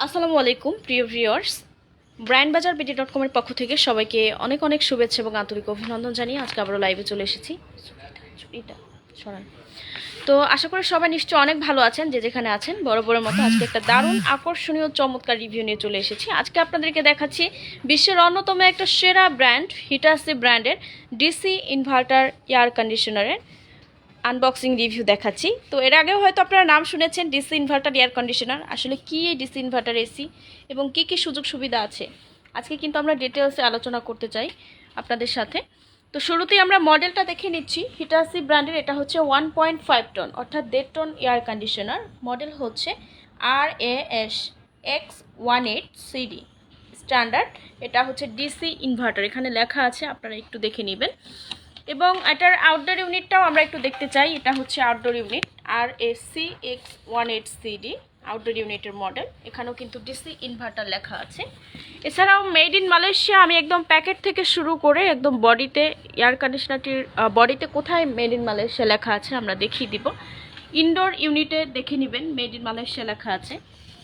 আসসালামু আলাইকুম প্রিয় ভিউয়ার্স, ব্র্যান্ড বাজার বিডি.com এর পক্ষ থেকে সবাইকে অনেক অনেক শুভেচ্ছা এবং আন্তরিক অভিনন্দন জানিয়ে আজকে আবারও লাইভে চলে এসেছি। তো আশা করি সবাই নিশ্চয়ই অনেক ভালো আছেন, যে যেখানে আছেন। বরাবরের মতো আজকে একটা দারুণ আকর্ষণীয় চমৎকার রিভিউ নিয়ে চলে এসেছি। আজকে আপনাদেরকে দেখাচ্ছি বিশ্বের অন্যতম একটা সেরা ব্র্যান্ড হিটাচি ব্র্যান্ডের ডিসি ইনভার্টার এয়ার কন্ডিশনারের আনবক্সিং রিভিউ দেখাচ্ছি। তো এর আগেও হয়তো আপনারা নাম শুনেছেন ডিসি ইনভার্টার এয়ার কন্ডিশনার। আসলে কি এই ডিসি ইনভার্টার এসি এবং কি কি সুযোগ সুবিধা আছে, আজকে কিন্তু আমরা ডিটেলসে আলোচনা করতে চাই আপনাদের সাথে। তো শুরুতেই আমরা মডেলটা দেখে নিচ্ছি। হিটাচি ব্র্যান্ডের এটা হচ্ছে 1.5 টন অর্থাৎ 1.5 টন এয়ার কন্ডিশনার। মডেল হচ্ছে RAS-SX18CD স্ট্যান্ডার্ড। এটা হচ্ছে ডিসি ইনভার্টার, এখানে লেখা আছে, আপনারা একটু দেখে নেবেন। এবং এটার আউটডোর ইউনিটটাও আমরা একটু দেখতে চাই। এটা হচ্ছে আউটডোর ইউনিট RAS-SX18CD আউটডোর ইউনিটের মডেল। এখানেও কিন্তু ডিসি ইনভার্টার লেখা আছে। এছাড়াও মেড ইন মালয়েশিয়া, আমি একদম প্যাকেট থেকে শুরু করে একদম বডিতে এয়ার কন্ডিশনারটির বডিতে কোথায় মেড ইন মালয়েশিয়া লেখা আছে আমরা দেখিয়ে দিব। ইনডোর ইউনিটে দেখে নেবেন মেড ইন মালয়েশিয়া লেখা আছে,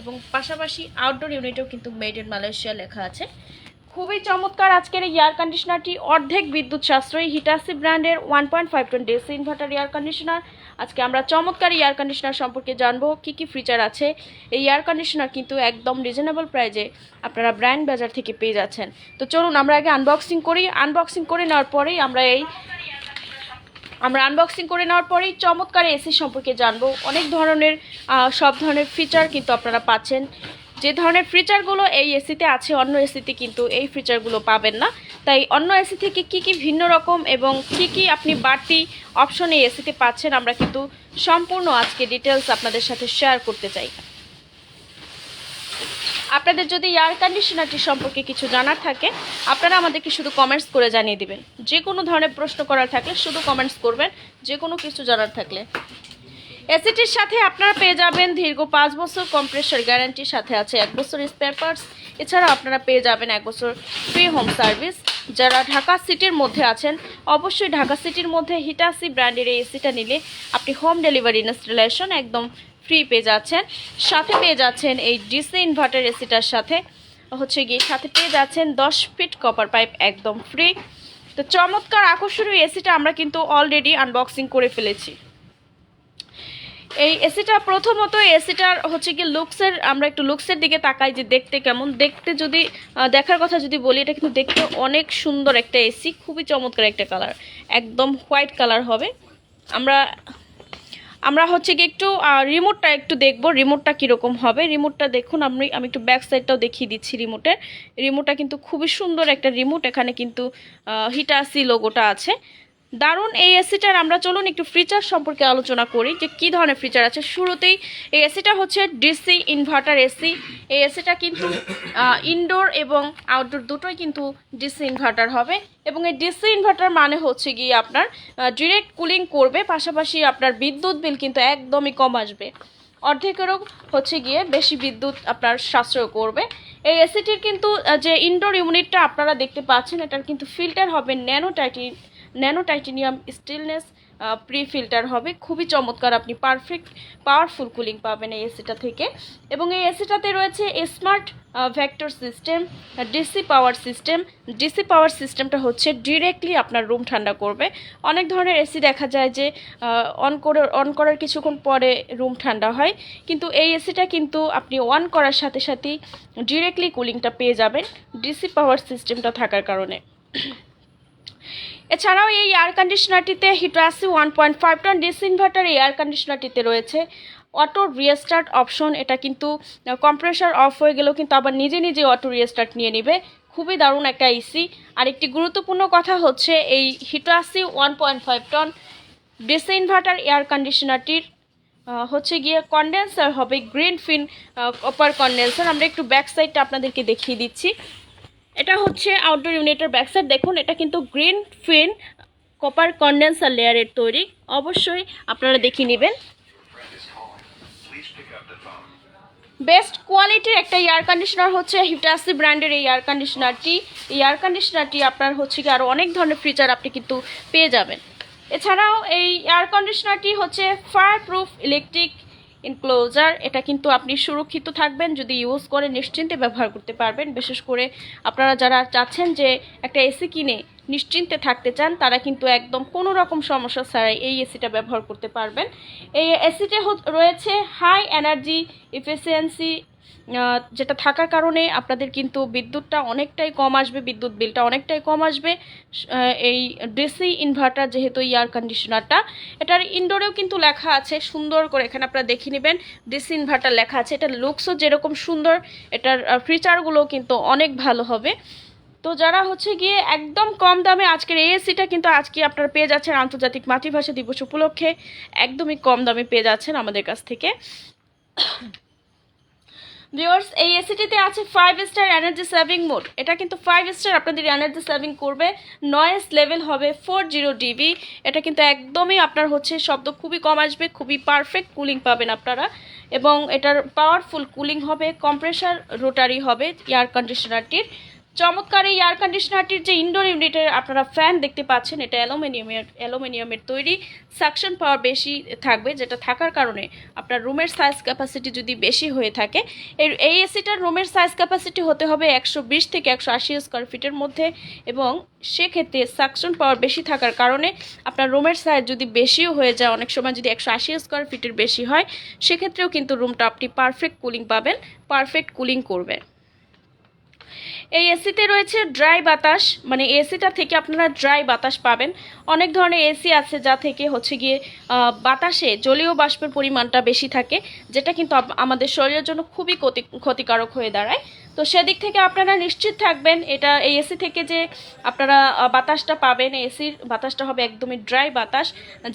এবং পাশাপাশি আউটডোর ইউনিটেও কিন্তু মেড ইন মালয়েশিয়া লেখা আছে। খুবই চমৎকার আজকের এই এয়ার কন্ডিশনারটি, অর্ধেক বিদ্যুৎ সাশ্রয়ী হিটাচি ব্র্যান্ডের 1.5 ton DC inverter air conditioner. আজকে আমরা চমৎকার এয়ার কন্ডিশনার সম্পর্কে জানবো, কি কি ফিচার আছে। এই এয়ার কন্ডিশনার কিন্তু একদম রিজনেবল প্রাইজে আপনারা ব্র্যান্ড বাজার থেকে পেয়ে যাচ্ছেন। তো চলুন আমরা আগে আনবক্সিং করি। আনবক্সিং করে নেওয়ার পরেই চমৎকার এসি সম্পর্কে জানবো। অনেক ধরনের সব ধরনের ফিচার কিন্তু আপনারা পাচ্ছেন। যে ধরনের ফিচারগুলো এই এসিতে আছে অন্য এসিতে কিন্তু এই ফিচারগুলো পাবেন না। তাই অন্য এসি থেকে কি কি ভিন্ন রকম এবং কি কি আপনি বাড়তি অপশন এই এসিতে পাচ্ছেন, আমরা কিন্তু সম্পূর্ণ আজকে ডিটেলস আপনাদের সাথে শেয়ার করতে চাই। আপনাদের যদি এয়ার কন্ডিশনারটি সম্পর্কে কিছু জানার থাকে, আপনারা আমাদেরকে শুধু কমেন্টস করে জানিয়ে দিবেন। যে কোনো ধরনের প্রশ্ন করার থাকলে শুধু কমেন্টস করবেন, যে কোনো কিছু জানার থাকলে। এসিটির সাথে আপনারা পেয়ে যাবেন দীর্ঘ 5 বছর কম্প্রেসর গ্যারান্টির সাথে আছে 1 বছর স্পেয়ার পার্টস। এছাড়াও আপনারা পেয়ে যাবেন 1 বছর ফ্রি হোম সার্ভিস। যারা ঢাকা সিটির মধ্যে আছেন, অবশ্যই ঢাকা সিটির মধ্যে হিটাচি ব্র্যান্ডের এই এসিটা নিলে আপনি হোম ডেলিভারি ইনস্টলেশন একদম ফ্রি পেয়ে যাচ্ছেন। সাথে পেয়ে যাচ্ছেন এই ডিসি ইনভার্টার এসিটার সাথে সাথে পেয়ে যাচ্ছেন 10 ফিট কপার পাইপ একদম ফ্রি। তো চমৎকার আকর্ষণীয় এসিটা আমরা কিন্তু অলরেডি আনবক্সিং করে ফেলেছি। এই এসিটা প্রথমত এসিটার লুকসের, আমরা একটু লুকসের দিকে তাকাই যে দেখতে কেমন। দেখতে দেখার কথা যদি বলি, এটা কিন্তু দেখতে অনেক সুন্দর একটা এসি, খুবই চমৎকার একটা কালার, একদম হোয়াইট কালার হবে। আমরা একটু রিমোটটা একটু দেখবো, রিমোটটা কীরকম হবে। রিমোটটা দেখুন, আমি একটু ব্যাক সাইডটাও দেখিয়ে দিচ্ছি। রিমোটটা কিন্তু খুবই সুন্দর একটা রিমোট। এখানে কিন্তু হিটাচি লোগোটা আছে। দারুণ এই এসিটার আমরা চলুন একটু ফিচার সম্পর্কে আলোচনা করি যে কী ধরনের ফিচার আছে। শুরুতেই এই এসিটা হচ্ছে ডিসি ইনভার্টার এসি। এই এসিটা কিন্তু ইনডোর এবং আউটডোর দুটোই কিন্তু ডিসি ইনভার্টার হবে, এবং এই ডিসি ইনভার্টার মানে আপনার ডিরেক্ট কুলিং করবে, পাশাপাশি আপনার বিদ্যুৎ বিল কিন্তু একদমই কম আসবে, অর্ধেকেরও বেশি বিদ্যুৎ আপনার সাশ্রয় করবে। এই এসিটির কিন্তু যে ইনডোর ইউনিটটা আপনারা দেখতে পাচ্ছেন, এটার কিন্তু ফিল্টার হবে nano titanium stillness pre filter হবে। খুবই চমৎকার, আপনি পাওয়ারফুল কুলিং পাবেন এই এসিটা থেকে। এবং এই এসিটাতে রয়েছে smart vector system, DC power সিস্টেমটা ডিরেক্টলি আপনার রুম ঠান্ডা করবে। অনেক ধরনের এসি দেখা যায় যে অন করার কিছুক্ষণ পরে রুম ঠান্ডা হয়, কিন্তু এই এসিটা কিন্তু আপনি অন করার সাথে সাথেই ডিরেক্টলি কুলিংটা পেয়ে যাবেন ডিসি পাওয়ার সিস্টেমটা থাকার কারণে। এছাড়াও এই এয়ার কন্ডিশনারটিতে Hitachi 1.5 ton DC inverter air কন্ডিশনারটিতে রয়েছে অটো রিস্টার্ট অপশন। এটা কিন্তু কম্প্রেসর অফ হয়ে গেলেও কিন্তু আবার নিজে অটো রিস্টার্ট নিয়ে নেবে। খুবই দারুণ একটা এসি। আর একটি গুরুত্বপূর্ণ কথা হচ্ছে, এই Hitachi 1.5 ton DC inverter air কন্ডিশনারটির কন্ডেন্সার হবে গ্রিন ফিন কপার কন্ডেন্সার। আমরা একটু ব্যাক সাইডটা আপনাদেরকে দেখিয়ে দিচ্ছি। এটা হচ্ছে আউটডোর ইউনিটের ব্যাকসাইড। দেখুন, এটা কিন্তু গ্রিন ফিন কপার কন্ডেন্সার লেয়ারের তৈরি। অবশ্যই আপনারা দেখিয়ে নেবেন। বেস্ট কোয়ালিটির একটা এয়ার কন্ডিশনার হচ্ছে হিটাচি ব্র্যান্ডের এই এয়ার কন্ডিশনারটি আপনার আরও অনেক ধরনের ফিচার আপনি কিন্তু পেয়ে যাবেন। এছাড়াও এই এয়ার কন্ডিশনারটি ফায়ার প্রুফ ইলেকট্রিক এনক্লোজার। এটা কিন্তু আপনি সুরক্ষিত থাকবেন, যদি ইউজ করে নিশ্চিন্তে ব্যবহার করতে পারবেন। বিশেষ করে আপনারা যারা চাচ্ছেন যে একটা এসি কিনে নিশ্চিন্তে থাকতে চান, তারা কিন্তু একদম কোনো রকম সমস্যা ছাড়াই এই এসিটা ব্যবহার করতে পারবেন। এই এসিতে রয়েছে হাই এনার্জি এফিসিয়েন্সি, যেটা থাকার কারণে আপনাদের কিন্তু বিদ্যুৎটা অনেকটাই কম আসবে, বিদ্যুৎ বিলটা অনেকটাই কম আসবে। এই ডিসি ইনভার্টার যেহেতু এয়ার কন্ডিশনারটা, এটার ইনডোরেও কিন্তু লেখা আছে সুন্দর করে, এখানে আপনারা দেখে নেবেন ডিসি ইনভার্টার লেখা আছে। এটার লুকসও যেরকম সুন্দর, এটার ফিচারগুলোও কিন্তু অনেক ভালো হবে। তো যারা হচ্ছে গিয়ে একদম কম দামে আজকের এই এসিটা কিন্তু আজকে আপনারা পেয়ে যাচ্ছেন আন্তর্জাতিক মাতৃভাষা দিবস উপলক্ষে, একদমই কম দামে পেয়ে যাচ্ছেন আমাদের কাছ থেকে। ভিউয়ার্স, এই এসিটিতে আছে 5 স্টার এনার্জি সেভিং মোড। এটা কিন্তু 5 স্টার আপনাদের এনার্জি সেভিং করবে। নয়েজ লেভেল হবে 40 dB। এটা কিন্তু একদমই আপনার হচ্ছে শব্দ খুবই কম আসবে, খুবই পারফেক্ট কুলিং পাবেন আপনারা, এবং এটার পাওয়ারফুল কুলিং হবে। কম্প্রেসার রোটারি হবে এয়ার কন্ডিশনারটির। চমৎকার এই এয়ার কন্ডিশনারটির যে ইনডোর ইউনিটের আপনারা ফ্যান দেখতে পাচ্ছেন, এটা অ্যালুমিনিয়ামের তৈরি। সাকশন পাওয়ার বেশি থাকবে, যেটা থাকার কারণে আপনার রুমের সাইজ ক্যাপাসিটি যদি বেশি হয়ে থাকে, এই এসিটার রুমের সাইজ ক্যাপাসিটি হতে হবে 120 থেকে 180 স্কোয়ার ফিটের মধ্যে, এবং সেক্ষেত্রে সাকশন পাওয়ার বেশি থাকার কারণে আপনার রুমের সাইজ যদি বেশিও হয়ে যায়, অনেক সময় যদি 180 স্কোয়ার ফিটের বেশি হয়, সেক্ষেত্রেও কিন্তু রুমটা আপনি পারফেক্ট কুলিং পাবেন, পারফেক্ট কুলিং করবে। এই এসিতে রয়েছে ড্রাই বাতাস, মানে এসিটা থেকে আপনারা ড্রাই বাতাস পাবেন। অনেক ধরনের এসি আছে যা থেকে হচ্ছে গিয়ে বাতাসে জলীয় বাষ্পের পরিমাণটা বেশি থাকে, যেটা কিন্তু আমাদের শরীরের জন্য খুবই ক্ষতিকারক হয়ে দাঁড়ায়। তো সেদিক থেকে আপনারা নিশ্চিত থাকবেন, এটা এই এসি থেকে যে আপনারা বাতাসটা পাবেন, এসির বাতাসটা হবে একদমই ড্রাই বাতাস,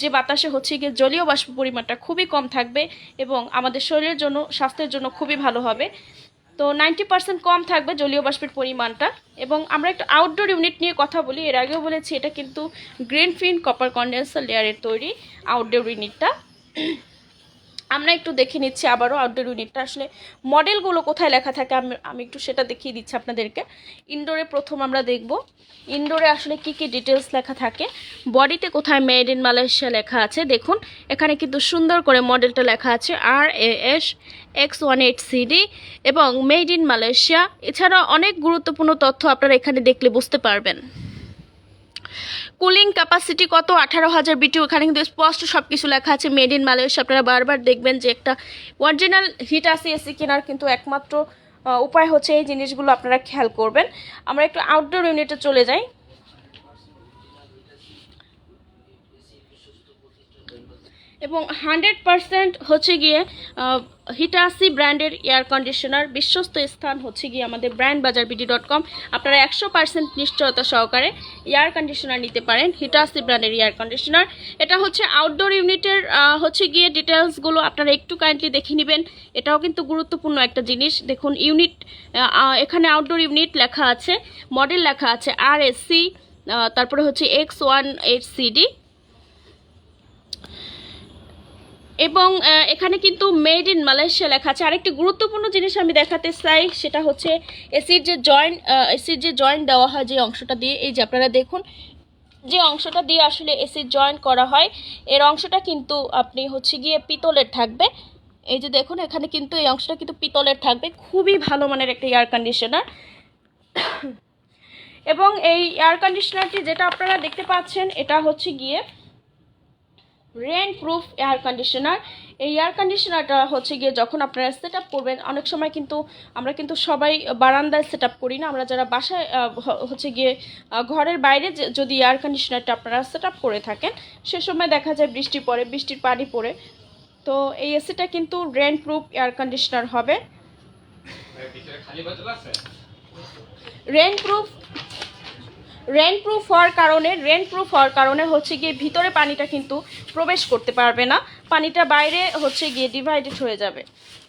যে বাতাসে হচ্ছে গিয়ে জলীয় বাষ্প পরিমাণটা খুবই কম থাকবে, এবং আমাদের শরীরের জন্য, স্বাস্থ্যের জন্য খুবই ভালো হবে। তো 90% কম থাকবে জলীয় বাষ্পের পরিমাণটা। এবং আমরা একটু আউটডোর ইউনিট নিয়ে কথা বলি, এর আগেও বলেছি এটা কিন্তু গ্রিন ফিন কপার কন্ডেন্সার লেয়ারের তৈরি আউটডোর ইউনিটটা। আমরা একটু দেখে নিচ্ছি আবারও আউটডোর ইউনিটটা আসলে মডেলগুলো কোথায় লেখা থাকে, আমি একটু সেটা দেখিয়ে দিচ্ছি আপনাদেরকে। ইনডোরে প্রথম আমরা দেখব ইনডোরে আসলে কি কি ডিটেলস লেখা থাকে। বডিতে কোথায় মেড ইন মালয়েশিয়া লেখা আছে, দেখুন এখানে কিন্তু সুন্দর করে মডেলটা লেখা আছে RAS-SX18CD এবং মেড ইন মালয়েশিয়া। এছাড়া অনেক গুরুত্বপূর্ণ তথ্য আপনারা এখানে দেখলে বুঝতে পারবেন। কুলিং ক্যাপাসিটি কত, 18,000 BTU, এখানে কিন্তু স্পষ্ট সব কিছু লেখা আছে মেড ইন মালয়েশিয়া। আপনারা বারবার দেখবেন যে একটা অরিজিনাল হিটাচি এসি কেনার কিন্তু একমাত্র উপায় হচ্ছে এই জিনিসগুলো আপনারা খেয়াল করবেন। আমরা একটু আউটডোর ইউনিটে চলে যাই। এবং 100% হচ্ছে গিয়ে হিটাচি ব্র্যান্ডের এয়ার কন্ডিশনার, বিশ্বস্ত স্থান হচ্ছে গিয়ে আমাদের brandbazaarbd.com। আপনারা 100% নিশ্চয়তা সহকারে এয়ার কন্ডিশনার নিতে পারেন, হিটাচি ব্র্যান্ডের এয়ার কন্ডিশনার। এটা হচ্ছে আউটডোর ইউনিটের হচ্ছে গিয়ে ডিটেলসগুলো আপনারা একটু কাইন্ডলি দেখে নেবেন, এটাও কিন্তু গুরুত্বপূর্ণ একটা জিনিস। দেখুন ইউনিট, এখানে আউটডোর ইউনিট লেখা আছে, মডেল লেখা আছে RSC, তারপরে হচ্ছে X18CD, এবং এখানে কিন্তু মেড ইন মালয়েশিয়া লেখা আছে। আরেকটি গুরুত্বপূর্ণ জিনিস আমি দেখাতে চাই, সেটা হচ্ছে এসির যে জয়েন্ট দেওয়া হয়, যে অংশটা দিয়ে, এই যে আপনারা দেখুন যে অংশটা দিয়ে আসলে এসির জয়েন্ট করা হয়, এর অংশটা কিন্তু আপনি হচ্ছে গিয়ে পিতলের থাকবে। এই যে দেখুন এখানে কিন্তু এই অংশটা কিন্তু পিতলের থাকবে, খুবই ভালো মানের একটা এয়ার কন্ডিশনার। এবং এই এয়ার কন্ডিশনারটি যেটা আপনারা দেখতে পাচ্ছেন, এটা হচ্ছে গিয়ে রেন প্রুফ এয়ার কন্ডিশনার। এই এয়ার কন্ডিশনারটা হচ্ছে গিয়ে যখন আপনারা সেট আপ করবেন, অনেক সময় কিন্তু আমরা কিন্তু সবাই বারান্দায় সেট আপ করি না, আমরা যারা বাসায় হচ্ছে গিয়ে ঘরের বাইরে যদি এয়ার কন্ডিশনারটা আপনারা সেট আপ করে থাকেন, সে সময় দেখা যায় বৃষ্টি পড়ে, বৃষ্টির পানি পড়ে। তো এই এসিটা কিন্তু রেন প্রুফ এয়ার কন্ডিশনার হবে। রেন প্রুফ হওয়ার কারণে হচ্ছে গিয়ে ভিতরে পানিটা কিন্তু প্রবেশ করতে পারবে না, পানিটা বাইরে হচ্ছে গিয়ে ডিভাইডেড হয়ে যাবে।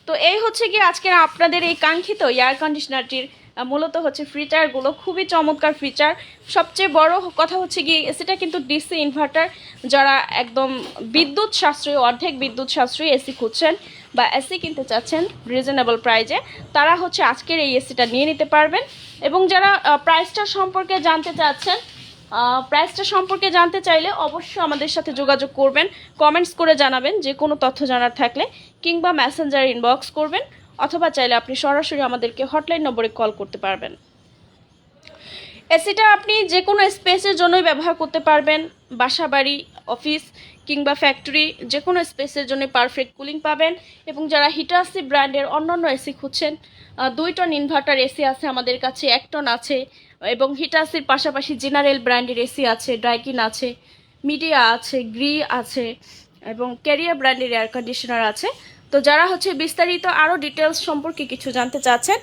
তো এই হচ্ছে গিয়ে আজকের আপনাদের এই কাঙ্ক্ষিত এয়ার কন্ডিশনারটির মূলত হচ্ছে ফিচারগুলো, খুবই চমৎকার ফিচার। সবচেয়ে বড় কথা হচ্ছে গিয়ে এসিটা কিন্তু ডিসি ইনভার্টার, যারা একদম বিদ্যুৎ সাশ্রয়ী, অর্ধেক বিদ্যুৎ সাশ্রয়ী এসি খুঁজছেন বা এসি কিনতে চাচ্ছেন রিজনেবল প্রাইজে, তারা হচ্ছে আজকের এই এসিটা নিয়ে নিতে পারবেন। এবং যারা প্রাইসটা সম্পর্কে জানতে চাচ্ছেন, প্রাইসটা সম্পর্কে জানতে চাইলে অবশ্যই আমাদের সাথে যোগাযোগ করবেন, কমেন্টস করে জানাবেন যে কোনো তথ্য জানার থাকলে, কিংবা মেসেঞ্জার ইনবক্স করবেন, অথবা চাইলে আপনি সরাসরি আমাদেরকে হটলাইন নম্বরে কল করতে পারবেন। এসিটা আপনি যে কোনো স্পেসের জন্যই ব্যবহার করতে পারবেন, বাসাবাড়ি, অফিস কিংবা ফ্যাক্টরি, যে কোনো স্পেসের জন্য পারফেক্ট কুলিং পাবেন। এবং যারা হিটাচি ব্র্যান্ডের অন্যান্য এসি খুঁজছেন, 2 টন ইনভার্টার এসি আছে আমাদের কাছে, 1 টন আছে, এবং হিটাচির পাশাপাশি জেনারেল ব্র্যান্ডের এসি আছে, ড্রাইকিন আছে, মিডিয়া আছে, গ্রি আছে, এবং ক্যারিয়ার ব্র্যান্ডের এয়ার কন্ডিশনার আছে। তো যারা বিস্তারিত আরও ডিটেলস সম্পর্কে কিছু জানতে চাচ্ছেন,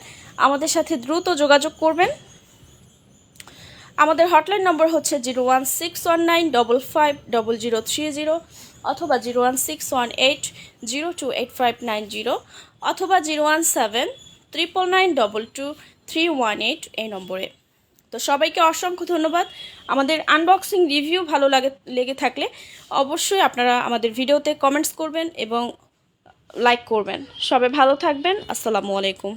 আমাদের সাথে দ্রুত যোগাযোগ করবেন। আমাদের হটলাইন নম্বর 01619550030, অথবা 01618028590, অথবা 01799922318 এই নম্বরে। তো সবাইকে অসংখ্য ধন্যবাদ। আমাদের আনবক্সিং রিভিউ ভালো লেগে থাকলে অবশ্যই আপনারা আমাদের ভিডিওতে কমেন্টস করবেন এবং লাইক করবেন। সবাই ভালো থাকবেন। আসসালামু আলাইকুম।